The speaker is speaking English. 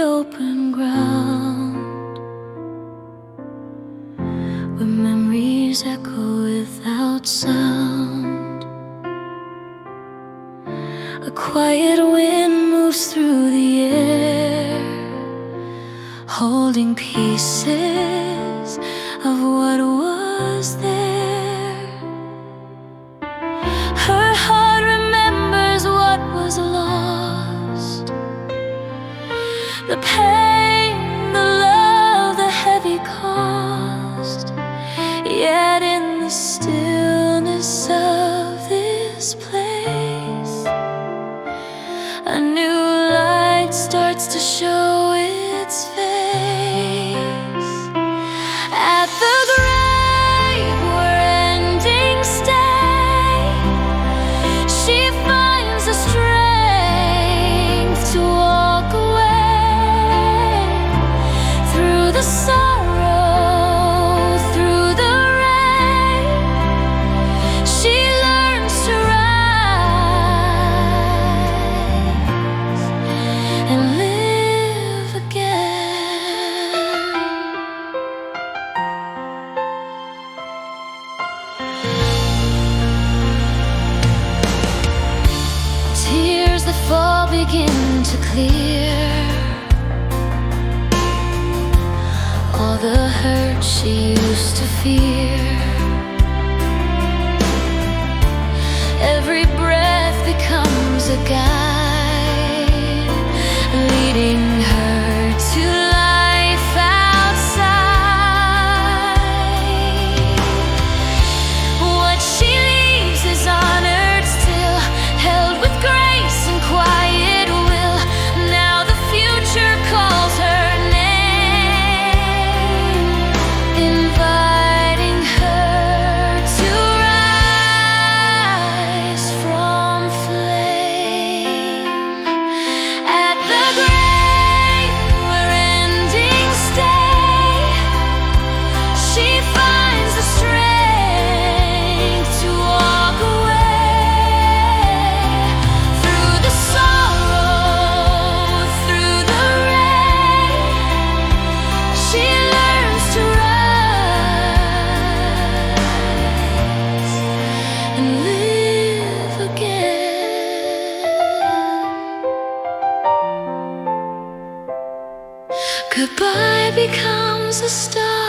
open ground, where memories echo without sound. A quiet wind moves through the air, holding pieces of what was there. Her heart remembers what was lost, the pain, the love, the heavy cost. Yet in the stillness of this place, a new light starts to show its face. At the grave where endings stay, she finds the strength to walk away through the sorrow, through the rain. She learns to rise and live again. Tears that fall begin to clear all the hurt she used to fear. Every breath becomes a guide, leading her to life outside. What she leaves is honored still, held with grace and quiet will. Now the future calls her name, inviting her to rise from flame. At the grave where endings stay, she finds the strength to walk away through the sorrow, through the rain. She learns to rise and live again. Goodbye becomes a start.